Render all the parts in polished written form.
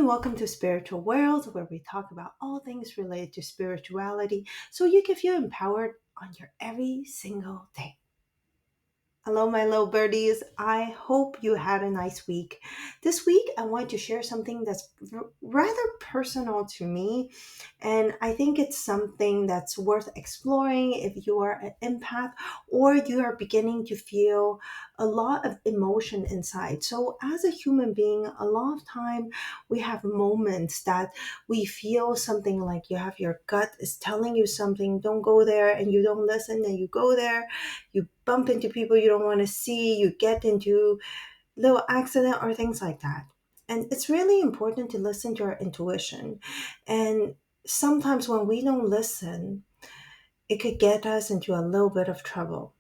welcome to Spiritual World, where we talk about all things related to spirituality so you can feel empowered on your every single day. Hello, my little birdies. I hope you had a nice week. This week, I want to share something that's rather personal to me, and I think it's something that's worth exploring if you are an empath or you are beginning to feel a lot of emotion inside. So, as a human being, a lot of time we have moments that we feel something like you have your gut is telling you something, don't go there, and you don't listen, and you go there, you bump into people you don't want to see, you get into little accident or things like that. And it's really important to listen to our intuition. And sometimes when we don't listen, it could get us into a little bit of trouble.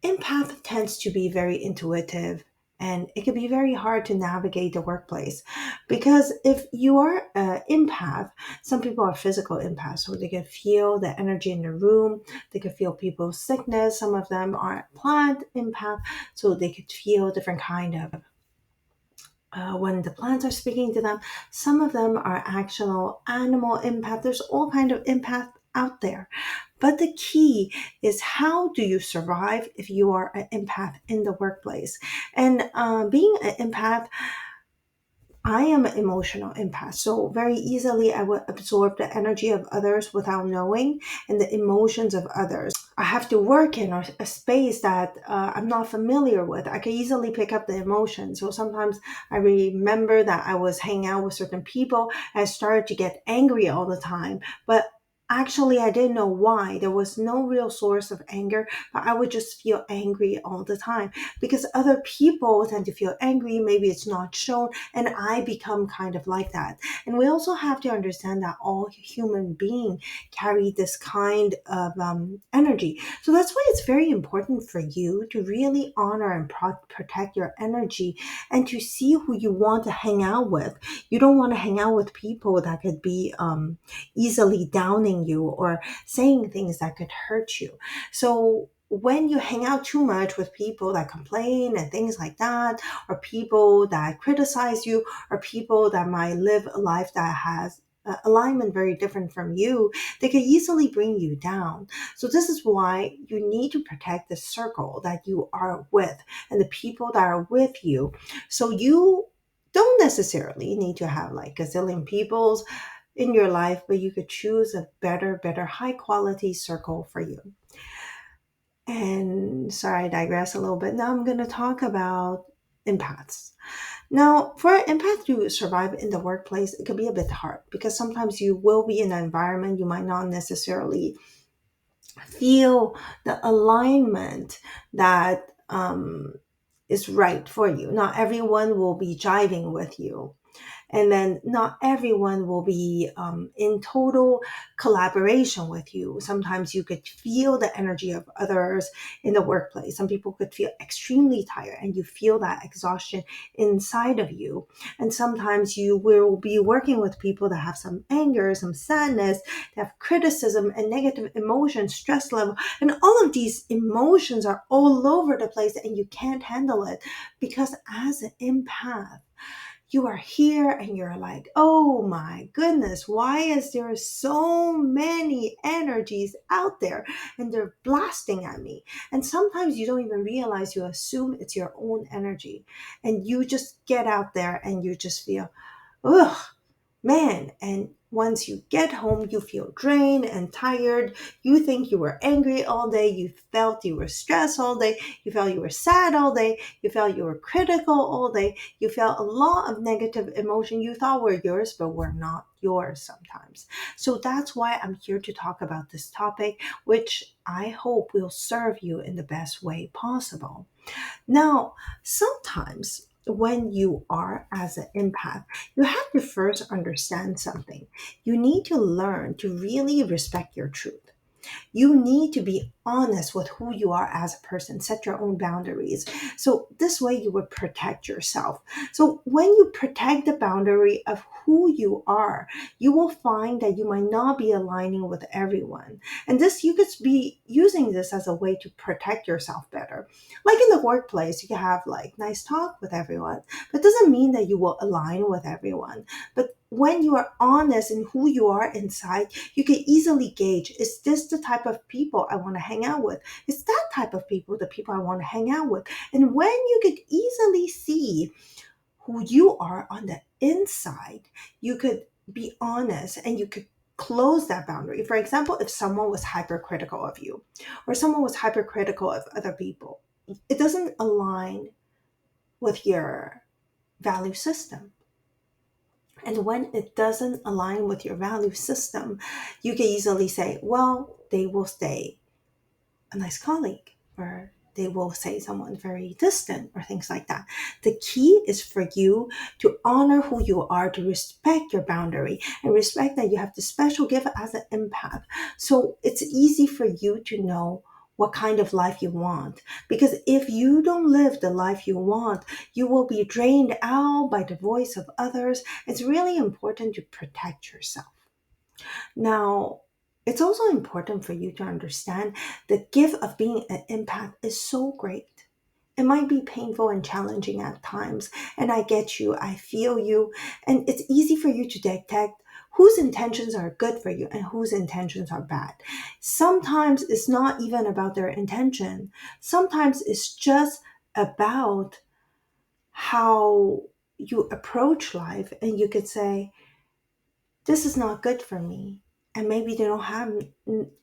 Empath tends to be very intuitive, and it can be very hard to navigate the workplace because if you are an empath, some people are physical empaths, so they can feel the energy in the room, they can feel people's sickness. Some of them are plant empath, so they could feel different kind of when the plants are speaking to them. Some of them are actual animal empath. There's all kind of empath out there. But the key is, how do you survive if you are an empath in the workplace? And being an empath, I am an emotional empath, so very easily I would absorb the energy of others without knowing, and the emotions of others. I have to work in a space that I'm not familiar with. I can easily pick up the emotions. So sometimes I remember that I was hanging out with certain people and I started to get angry all the time. But actually, I didn't know why. There was no real source of anger, but I would just feel angry all the time because other people tend to feel angry. Maybe it's not shown, and I become kind of like that. And we also have to understand that all human beings carry this kind of energy. So that's why it's very important for you to really honor and protect your energy and to see who you want to hang out with. You don't want to hang out with people that could be easily downing you or saying things that could hurt you. So when you hang out too much with people that complain and things like that, or people that criticize you, or people that might live a life that has alignment very different from you, they can easily bring you down. So this is why you need to protect the circle that you are with and the people that are with you. So you don't necessarily need to have like gazillion peoples in your life, but you could choose a better, high quality circle for you. And sorry, I digress a little bit. Now I'm going to talk about empaths. Now, for an empath to survive in the workplace, it can be a bit hard because sometimes you will be in an environment you might not necessarily feel the alignment that is right for you. Not everyone will be jiving with you. And then not everyone will be in total collaboration with you. Sometimes you could feel the energy of others in the workplace. Some people could feel extremely tired and you feel that exhaustion inside of you. And sometimes you will be working with people that have some anger, some sadness, that have criticism and negative emotion, stress level. And all of these emotions are all over the place and you can't handle it because as an empath, you are here and you're like, oh my goodness, why is there so many energies out there and they're blasting at me? And sometimes you don't even realize, you assume it's your own energy and you just get out there and you just feel, ugh, man. And once you get home, you feel drained and tired. You think you were angry all day. You felt you were stressed all day. You felt you were sad all day. You felt you were critical all day. You felt a lot of negative emotion you thought were yours, but were not yours sometimes. So that's why I'm here to talk about this topic, which I hope will serve you in the best way possible. Now, sometimes when you are as an empath, you have to first understand something. You need to learn to really respect your truth. You need to be honest with who you are as a person, set your own boundaries. So this way you would protect yourself. So when you protect the boundary of who you are, you will find that you might not be aligning with everyone. And this, you could be using this as a way to protect yourself better. Like in the workplace, you can have like nice talk with everyone, but it doesn't mean that you will align with everyone. But when you are honest in who you are inside, you can easily gauge, is this the type of people I want to hang out with? Is that type of people the people I want to hang out with? And when you could easily see who you are on the inside, you could be honest and you could close that boundary. For example, if someone was hypercritical of you or someone was hypercritical of other people, it doesn't align with your value system. And when it doesn't align with your value system, you can easily say, well, they will stay a nice colleague, or they will say someone very distant, or things like that. The key is for you to honor who you are, to respect your boundary, and respect that you have the special gift as an empath. So it's easy for you to know what kind of life you want. Because if you don't live the life you want, you will be drained out by the voice of others. It's really important to protect yourself. Now, it's also important for you to understand the gift of being an empath is so great. It might be painful and challenging at times, and I get you, I feel you, and it's easy for you to detect whose intentions are good for you and whose intentions are bad. Sometimes it's not even about their intention, sometimes it's just about how you approach life, and you could say, this is not good for me. And maybe they don't have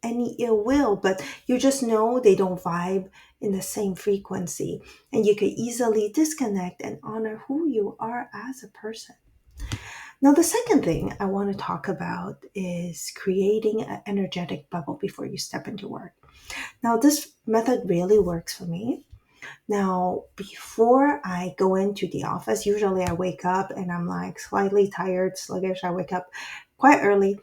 any ill will, but you just know they don't vibe in the same frequency. And you can easily disconnect and honor who you are as a person. Now, the second thing I want to talk about is creating an energetic bubble before you step into work. Now, this method really works for me. Now, before I go into the office, usually I wake up and I'm like slightly tired, sluggish. I wake up quite early,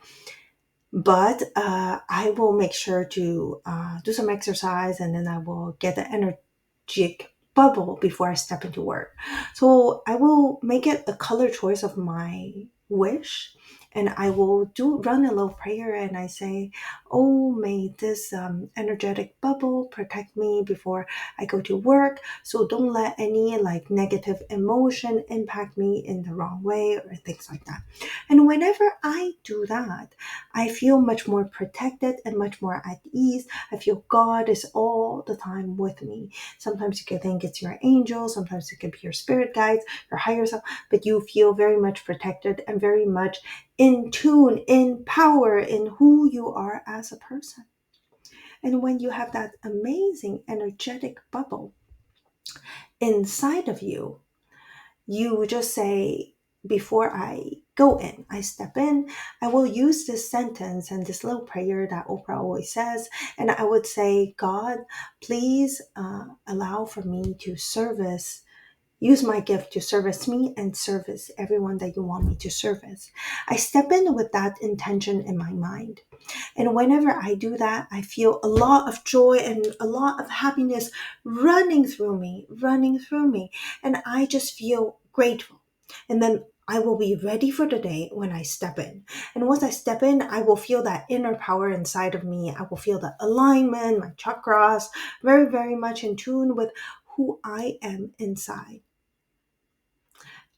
but I will make sure to do some exercise, and then I will get the energetic bubble before I step into work. So I will make it a color choice of my wish, and I will do run a little prayer, and I say, oh, may this energetic bubble protect me before I go to work. So don't let any like negative emotion impact me in the wrong way or things like that. And whenever I do that, I feel much more protected and much more at ease. I feel God is all the time with me. Sometimes you can think it's your angel, sometimes it can be your spirit guides, your higher self, but you feel very much protected and very much in tune, in power, in who you are as a person. And when you have that amazing energetic bubble inside of you, you just say, before I go in, I step in, I will use this sentence and this little prayer that Oprah always says. And I would say, God, please allow for me to use my gift to service me and service everyone that you want me to service. I step in with that intention in my mind. And whenever I do that, I feel a lot of joy and a lot of happiness running through me. And I just feel grateful. And then I will be ready for the day when I step in. And once I step in, I will feel that inner power inside of me. I will feel the alignment, my chakras, very, very much in tune with who I am inside.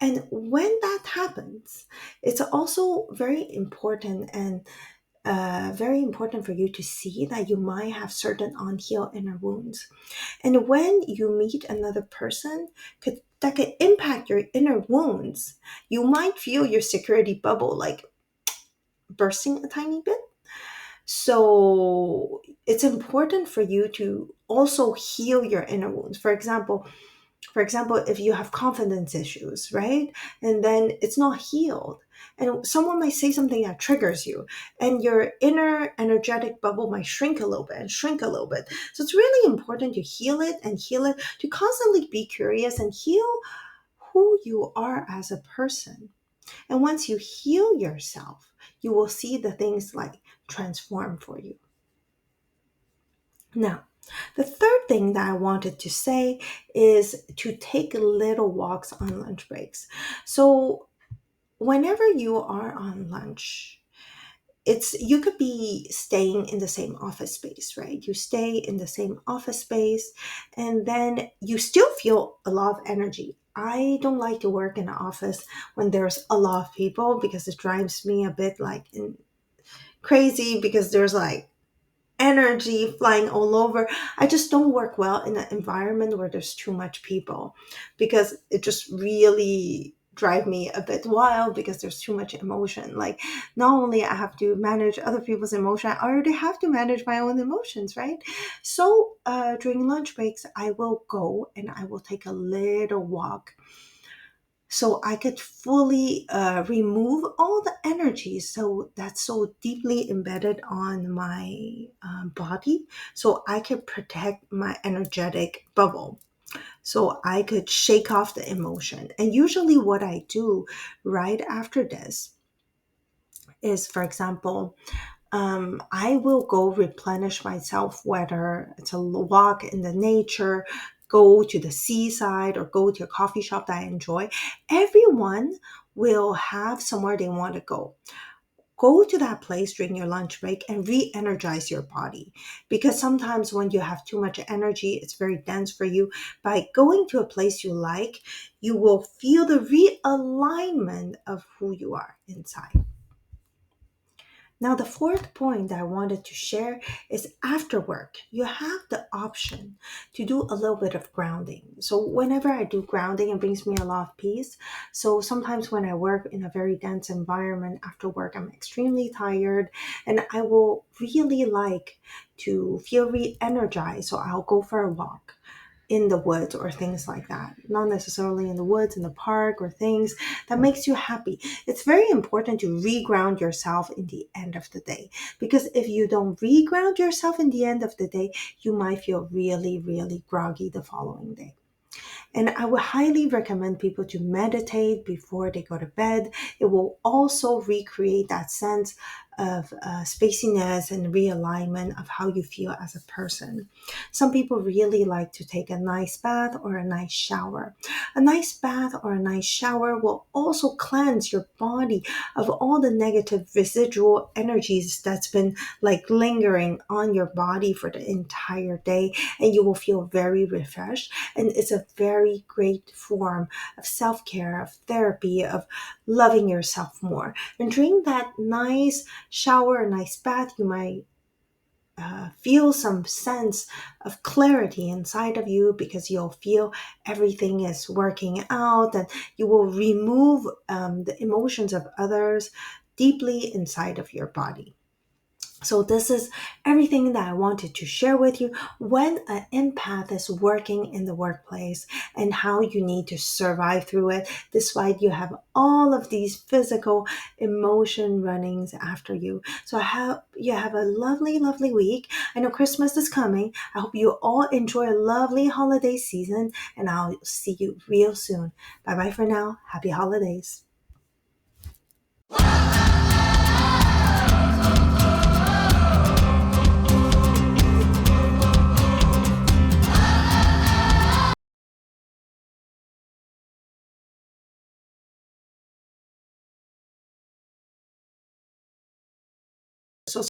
And when that happens, it's also very important and very important for you to see that you might have certain unhealed inner wounds. And when you meet another person that could impact your inner wounds, you might feel your security bubble like bursting a tiny bit. So it's important for you to also heal your inner wounds. For example, if you have confidence issues, right? And then it's not healed. And someone might say something that triggers you, and your inner energetic bubble might shrink a little bit and shrink a little bit. So it's really important to heal it and heal it, to constantly be curious and heal who you are as a person. And once you heal yourself, you will see the things like transform for you. Now, the third thing that I wanted to say is to take little walks on lunch breaks. So, whenever you are on lunch, it's you could be staying in the same office space, right? You stay in the same office space and then you still feel a lot of energy. I don't like to work in an office when there's a lot of people because it drives me a bit crazy because there's energy flying all over. I just don't work well in an environment where there's too much people because it just really drive me a bit wild because there's too much emotion. Like, not only I have to manage other people's emotion, I already have to manage my own emotions, right? So during lunch breaks, I will go and I will take a little walk so I could fully remove all the energy so that's so deeply embedded on my body, so I could protect my energetic bubble, so I could shake off the emotion. And usually what I do right after this is, for example, I will go replenish myself, whether it's a walk in the nature, go to the seaside, or go to a coffee shop that I enjoy. Everyone will have somewhere they want to go. Go to that place during your lunch break and re energize your body. Because sometimes when you have too much energy, it's very dense for you. By going to a place you like, you will feel the realignment of who you are inside. Now, the fourth point that I wanted to share is after work, you have the option to do a little bit of grounding. So, whenever I do grounding, it brings me a lot of peace. So, sometimes when I work in a very dense environment after work, I'm extremely tired and I will really like to feel re energized. So, I'll go for a walk in the woods or things like that, not necessarily in the woods, in the park, or things that makes you happy. It's very important to reground yourself in the end of the day, because if you don't reground yourself in the end of the day, you might feel really, really groggy the following day. And I would highly recommend people to meditate before they go to bed. It will also recreate that sense of spaciness and realignment of how you feel as a person. Some people really like to take a nice bath or a nice shower. A nice bath or a nice shower will also cleanse your body of all the negative residual energies that's been lingering on your body for the entire day, and you will feel very refreshed. And it's a very great form of self care, of therapy, of loving yourself more. And during that nice shower, nice bath, you might feel some sense of clarity inside of you because you'll feel everything is working out, and you will remove the emotions of others deeply inside of your body. So this is everything that I wanted to share with you when an empath is working in the workplace and how you need to survive through it despite you have all of these physical emotion runnings after you. So I hope you have a lovely, lovely week. I know Christmas is coming. I hope you all enjoy a lovely holiday season, and I'll see you real soon. Bye bye for now. Happy holidays.